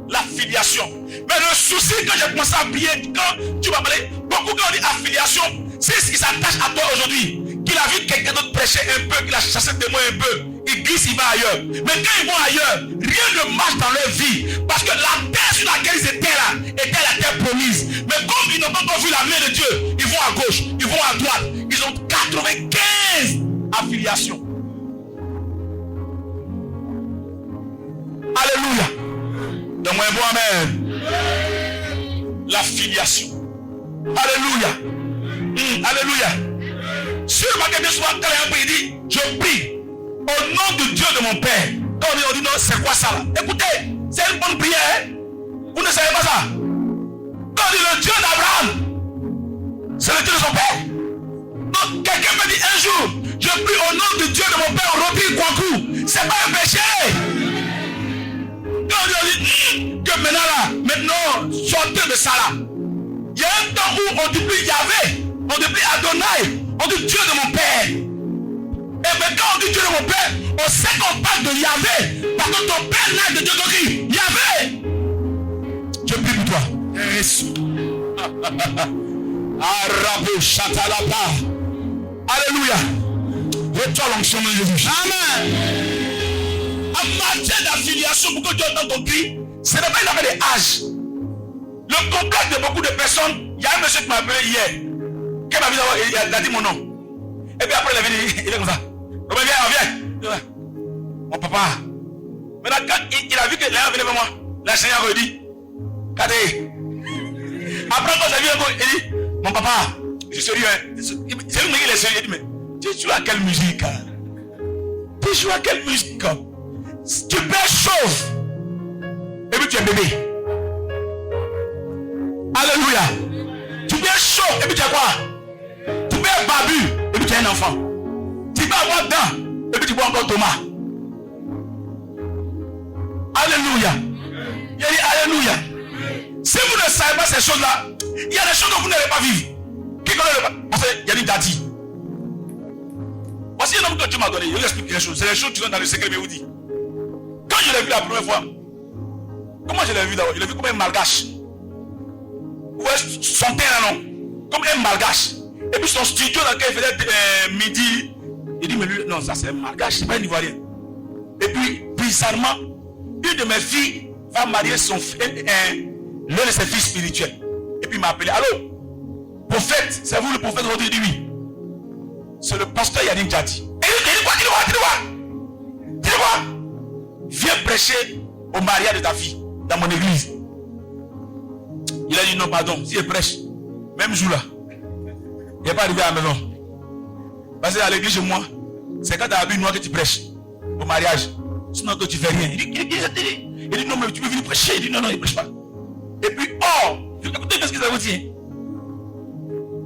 L'affiliation. Mais le souci que j'ai commencé à prier, quand tu vas parler, beaucoup quand on dit affiliation, c'est ce qui s'attache à toi aujourd'hui. Qu'il a vu quelqu'un d'autre prêcher un peu, qu'il a chassé des mots un peu. Il glisse, il va ailleurs. Mais quand ils vont ailleurs, rien ne marche dans leur vie. Parce que la terre sur laquelle ils étaient là, était la terre promise. Mais comme ils n'ont pas encore vu la main de Dieu, ils vont à gauche, ils vont à droite. Ils ont 95 affiliations. Alléluia. Donne-moi un bon amen. L'affiliation. Alléluia. Alléluia. Sur ma question, quand il dit, je prie au nom de Dieu de mon Père. Quand on dit non, c'est quoi ça là? Écoutez, c'est une bonne prière. Hein? Vous ne savez pas ça? Quand on dit le Dieu d'Abraham, c'est le Dieu de son Père. Donc quelqu'un me dit un jour, je prie au nom de Dieu de mon Père, Robi Kwaku. C'est pas un péché. Quand on dit que maintenant, sortez de ça là. Il y a un temps où on dit plus Yahvé, on dit plus Adonai, on dit Dieu de mon Père. Et bien quand on dit Dieu de mon Père, on sait qu'on parle de Yahvé. Parce que ton Père là de Dieu de qui? Yahvé. Je prie pour toi. Arabo Chatalapa. Alléluia. Reçois l'onction de Jésus. Amen. En matière d'affiliation, pour que Dieu entende ton cri, ce n'est pas une affaire d'âge. Le complexe de beaucoup de personnes, il y a un monsieur qui m'a appelé hier. Qui m'a vu, il a dit mon nom. Et puis après, il est venu, il est comme ça. Viens. Mon papa. Maintenant, quand il a vu que l'un venait vers moi, l'enseignant a dit, regardez. Après, quand j'ai vu un peu, il dit, mon papa, je suis sérieux. C'est lui qui est sérieux. Il dit, mais tu joues à quelle musique? Tu joues à quelle musique? Tu perds chauve. Et puis tu es bébé. Alléluia. Tu perds chaud. Et puis tu es quoi? Tu perds babu. Et puis tu es un enfant. Tu vas avoir dents. Et puis tu bois encore Thomas. Alléluia. Il dit Alléluia. Si vous ne savez pas ces choses-là, il y a des choses que vous n'allez pas vivre. Qui connaît le... Parce qu'il y a des dadis. Voici un homme que Dieu m'a donné. Je vous explique quelque chose. C'est les choses qui sont dans le secret, mais vous dit. Quand je l'ai vu la première fois, comment je l'ai vu d'abord? Je l'ai vu comme un malgache. Vous voyez son teint, non? Comme un malgache. Et puis son studio dans lequel il faisait midi, il dit, mais lui, non, ça c'est un malgache, c'est pas un Ivoirien. Et puis, bizarrement, une de mes filles va marier l'un de ses fils spirituels. Et puis il m'a appelé, allô, prophète, c'est vous le prophète? Il dit oui. C'est le pasteur Yannick Djadi. Et il dit quoi? Viens prêcher au mariage de ta fille dans mon église. Il a dit non, pardon, si il prêche, même jour là, il n'est pas arrivé à la maison. Parce que à l'église chez moi, c'est quand tu as habillé noir que tu prêches au mariage. Sinon que tu fais rien. Il dit non, mais tu peux venir prêcher. Il dit non, il ne prêche pas. Et puis, écoutez ce que ça vous dit.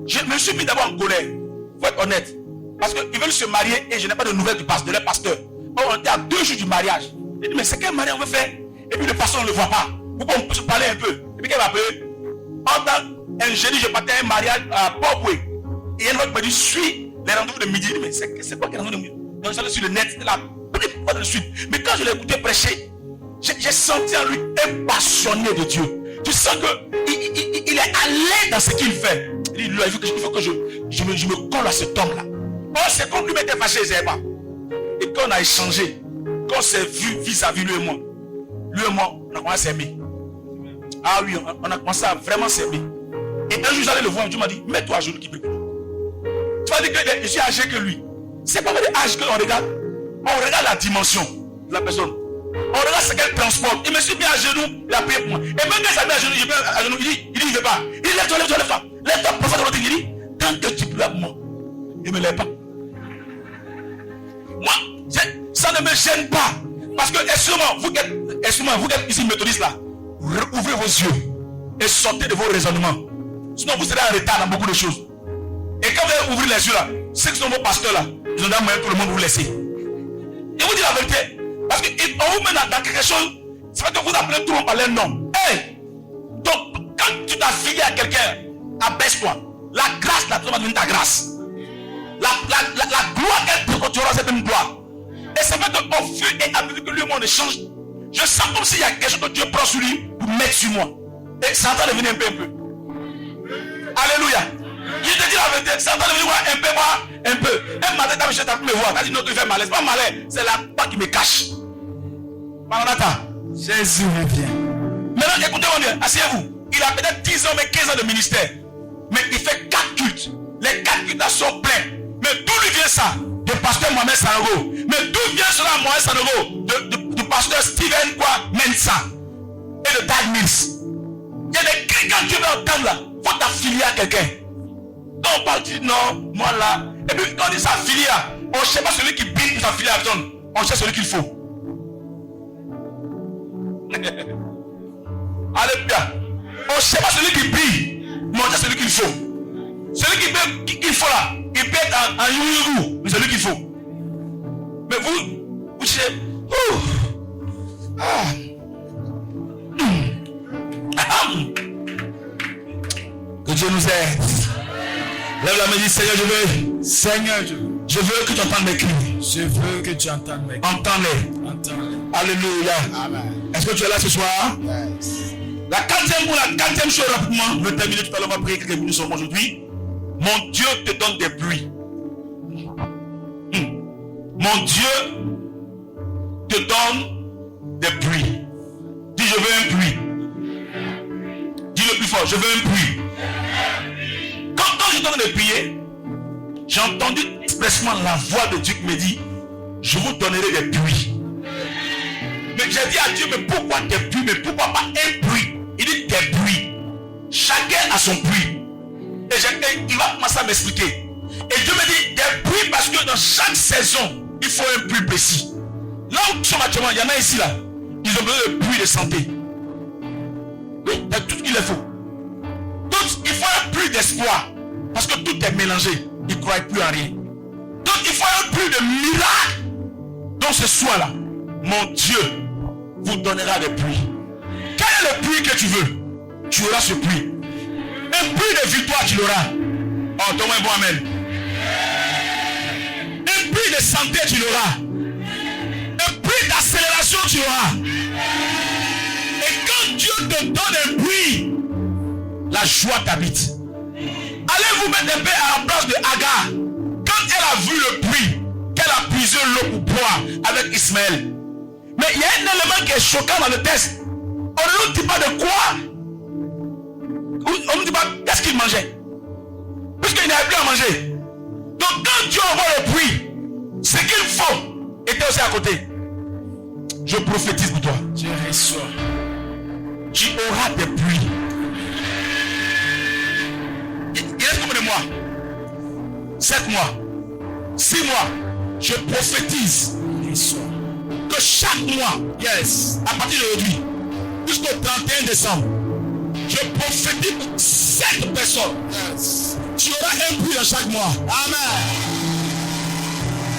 Je me suis mis d'abord en colère. Il faut être honnête. Parce qu'ils veulent se marier et je n'ai pas de nouvelles de leur pasteur. On était à 2 jours du mariage. Il dit, mais c'est quel mariage on veut faire? Et puis le pasteur ne le voit pas. Pourquoi on peut se parler un peu? Et puis qu'elle m'a appelé. Un jeudi, je partais à un mariage à Port-Boué. Et il y a une autre qui m'a dit, suis les rendez-vous de midi. Mais c'est quoi quel rendez-vous de midi? Donc j'allais sur le net, c'était la première fois de suite. Mais quand je l'ai écouté prêcher, j'ai senti en lui un passionné de Dieu. Tu sens qu'il est à l'aise dans ce qu'il fait. Il dit, il faut que je me colle à cet homme-là. Oh, c'est comme lui m'était fâché, je ne sais pas. Et quand on a échangé, quand on s'est vu vis-à-vis lui et moi, on a commencé à s'aimer. Ah oui, on a commencé à vraiment s'aimer. Et un jour, j'allais le voir, Dieu m'a dit, mets-toi à genoux qui prie. Tu vas dire que je suis âgé que lui. C'est pas l'âge qu'on regarde. On regarde la dimension de la personne. On regarde ce qu'elle transporte. Il me suis mis à genoux, il a prié pour moi. Et même quand il s'est mis à genoux, il dit, il ne veut pas. Il dit, lève-toi, lève-toi. Lève-toi, prophète de l'autre, il dit, tant que tu pries pour moi, il ne me lève pas. Moi, ça ne me gêne pas. Parce que, excusez-moi, vous qui êtes ici méthodistes là, ouvrez vos yeux et sortez de vos raisonnements. Sinon, vous serez en retard dans beaucoup de choses. Et quand vous allez ouvrir les yeux là, ceux qui sont vos pasteurs là, ils ont un moyen pour le monde de vous laisser. Et vous dites la vérité. Parce qu'on vous met dans quelque chose, c'est vrai que vous appelez tout le monde par leur nom. Hey! Donc, quand tu t'affilies à quelqu'un, abaisse-toi. La grâce là, tu vas devenir ta grâce. La gloire qu'elle tu auras cette même gloire. Et c'est vrai qu'au fur et à mesure que le monde change, je sens comme s'il y a quelque chose que Dieu prend sur lui pour mettre sur moi. Et ça va devenir un peu. Alléluia. Je te dis la vérité, ça va devenir un peu. Un matin, quand je t'ai me voir, tu as dit non, tu fais malaise. Pas malaise, c'est la part qui me cache. Maranatha.
Jésus revient.
Maintenant, écoutez-moi bien, asseyez-vous. Il a peut-être 10 ans, mais 15 ans de ministère. Mais il fait 4 cultes. Les 4 cultes sont pleins. Mais d'où lui vient ça? De pasteur Mohamed Sanogo. Mais d'où vient cela Mohamed Sanogo? Du pasteur Steven Mensa. Et de Dag Mills. Il y a des cris quand tu veux entendre là. Il faut t'affilier à quelqu'un. Quand on parle, tu dis non, moi là. Et puis quand on dit s'affilier, on ne cherche pas celui qui bite pour s'affilier à personne. On cherche celui qu'il faut. Alléluia. On ne cherche pas celui qui brille, mais on cherche celui qu'il faut. Celui qu'il faut là, il peut être en youyou, mais celui qu'il faut. Mais vous cherchez. Que Dieu nous aide. Lève la main, dis Seigneur, je veux que tu entendes mes cris.
Je veux que tu entendes mes cris.
Entends-les. Alléluia.
Amen.
Est-ce que tu es là ce soir?
Yes.
La quatrième chose rapidement, je vais terminer tout à l'heure, on va prier quelques minutes sur moi aujourd'hui. Mon Dieu te donne des pluies. Mon Dieu te donne des pluies. Dis je veux un pluie. Dis le plus fort, je veux un pluie. Quand je donne des pluies, j'ai entendu expressément la voix de Dieu qui me dit, je vous donnerai des pluies. Mais j'ai dit à Dieu, mais pourquoi des pluies? Mais pourquoi pas un pluie? Il dit des pluies. Chacun a son pluie. Et il va commencer à m'expliquer. Et Dieu me dit des pluies parce que dans chaque saison, il faut un pluie précis. Là où nous sommes actuellement, il y en a ici là. Ils ont besoin de pluie de santé. Oui, il y a tout ce qu'il faut. Donc il faut un pluie d'espoir. Parce que tout est mélangé. Ils ne croient plus à rien. Donc il faut un pluie de miracle. Donc ce soir-là, mon Dieu vous donnera des pluies. Quelle est le pluie que tu veux? tu auras ce prix. Un prix de victoire, tu l'auras. Oh, donne-moi un bon amen. Un prix de santé, tu l'auras. Un prix d'accélération, tu l'auras. Et quand Dieu te donne un prix, la joie t'habite. Allez vous mettre un peu à la place de Agar. Quand elle a vu le prix, qu'elle a puisé l'eau pour boire avec Ismaël. Mais il y a un élément qui est choquant dans le texte. On ne nous dit pas de quoi. On ne nous dit pas qu'est-ce qu'il mangeait. Puisqu'il n'avait plus à manger. Donc quand Dieu envoie le prix, ce qu'il faut était aussi à côté. Je prophétise pour toi.
Je reçois.
Tu auras des pluies. Il reste combien de mois? 7 mois. 6 mois. Je prophétise que chaque mois, yes, à partir d'aujourd'hui, jusqu'au 31 décembre, je prophétise pour 7 personnes. Yes. Tu auras un prix dans chaque mois. Amen.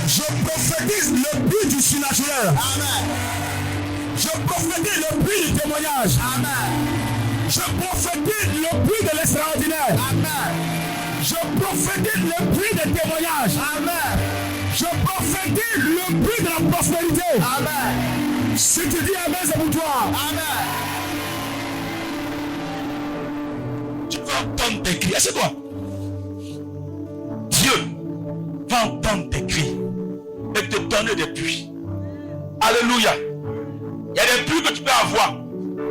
Je prophétise le prix du surnaturel.
Amen.
Je prophétise le prix du témoignage.
Amen.
Je prophétise le prix de l'extraordinaire.
Amen.
Je prophétise le prix des témoignages.
Amen.
Je prophétise le prix de la prospérité.
Amen.
Si tu dis Amen, c'est pour toi.
Amen. Tu vas entendre tes cris. Est-ce que toi? Dieu va entendre tes cris et te donner des pluies. Alléluia. Il y a des pluies que tu peux avoir.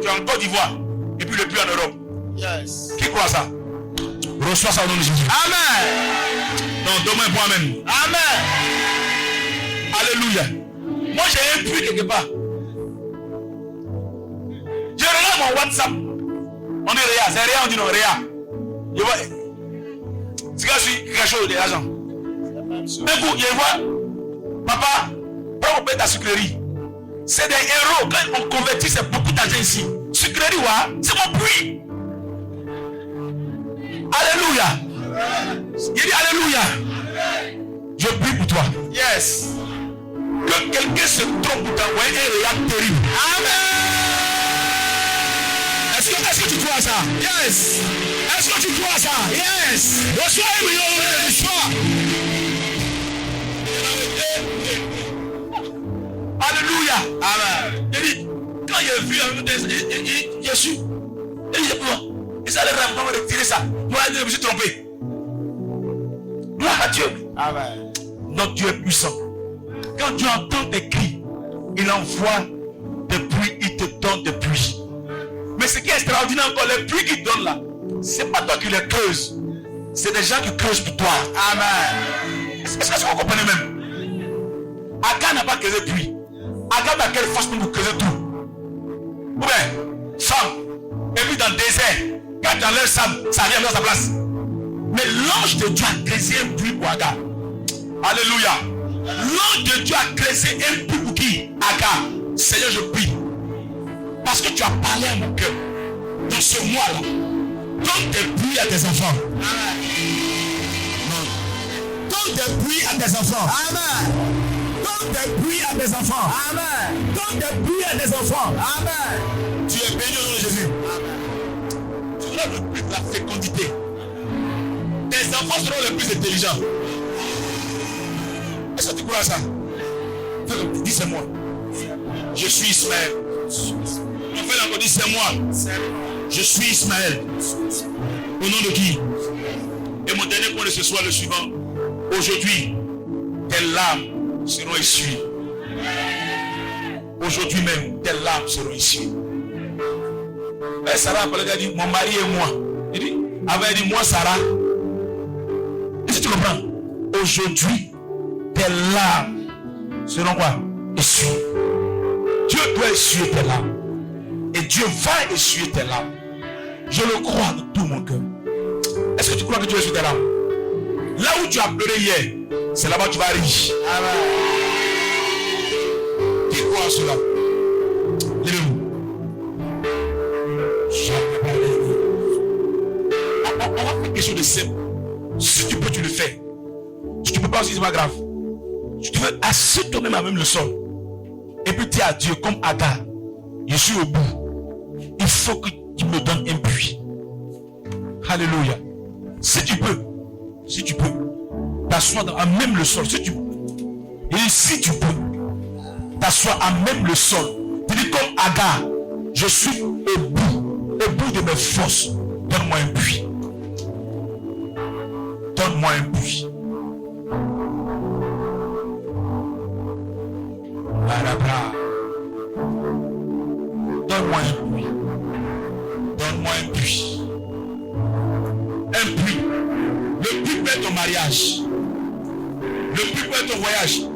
Tu es en Côte d'Ivoire et puis le pluie en Europe.
Yes.
Qui croit ça? Reçois ça au nom de Jésus.
Amen.
Non, donne-moi un bon amen.
Amen.
Alléluia. Moi j'ai un puits quelque part. Je regarde mon WhatsApp. On dit Réa, c'est Réa, on dit non, Réa. Je vois. C'est quand je suis quelque chose de l'argent. Un coup, je vois. Papa, prends ta sucrerie. C'est des héros. Quand on convertit, c'est beaucoup d'argent ici. Sucrerie, c'est mon puits. Alléluia. Il dit Alléluia. Je prie pour toi.
Yes.
Que quelqu'un se trompe pour t'envoyer un réel terrible.
Amen.
Est-ce que tu crois à ça?
Yes.
Est-ce que tu crois à ça?
Yes.
Reçois un million de l'histoire. Alléluia.
Amen.
Il dit, quand il a vu Jésus, il dit, et ça les rêves, on va retirer ça. Moi, je me suis trompé. Gloire à Dieu.
Amen.
Notre Dieu est puissant. Quand Dieu entend tes cris, il envoie des pluies, il te donne des pluies. Mais ce qui est extraordinaire encore, les pluies qu'il donne là, c'est pas toi qui les creuses. C'est des gens qui creusent pour toi.
Amen.
Est-ce que vous comprenez même? Agar n'a pas creusé pluie. Agar n'a quelle force pour nous creuser tout. Ou bien, femme, et puis dans le désert, quand tu enlèves ça vient dans sa place. Mais l'ange de Dieu a creusé un puits pour Agar. Alléluia. L'ange de Dieu a creusé un puits pour qui? Agar. Seigneur, je prie. Parce que tu as parlé à mon cœur. Dans ce mois-là, donne des pluies à tes enfants.
Amen.
Donne des pluies à tes enfants.
Amen.
Donne des pluies à tes enfants.
Amen.
Donne des pluies à tes enfants.
Amen.
Tu es béni au nom de Jésus. Tu seras le plus de la fécondité. Tes enfants seront les plus intelligents. Est-ce que tu crois à ça? Dis c'est moi. Je suis Ismaël. On fait encore dire c'est moi. Je suis Ismaël. Au nom de qui? Et mon dernier point de ce soir le suivant. Aujourd'hui, tes larmes seront essuiées. Aujourd'hui même, tes larmes seront essuiées. Et Sarah a dit, mon mari et moi. Il dit, avait dit, moi Sarah. Est-ce que tu comprends? Aujourd'hui, tes larmes seront quoi? Essuiées. Dieu doit essuyer tes larmes. Et Dieu va essuyer tes larmes. Je le crois de tout mon cœur. Est-ce que tu crois que Dieu essuie tes larmes? Là où tu as pleuré hier, c'est là-bas que tu vas rire.
Amen.
Qui croit à cela? Levez-vous. On va faire quelque chose de simple. Si tu peux, tu le fais. Si tu ne peux pas aussi, c'est pas grave. Si tu veux, assieds toi-même à même le sol. Et puis dis à Dieu, comme Agar, je suis au bout. Il faut que qui me donne un puits. Alléluia. Si tu peux, t'assois à même le sol. Si tu peux. Et si tu peux, t'assois à même le sol. Tu dis comme Agar, je suis au bout de mes forces. Donne-moi un puits. Donne-moi un puits. Donne-moi un puits. Donne-moi un puits. Un puits. Le puits peut être ton mariage. Le puits peut être ton voyage.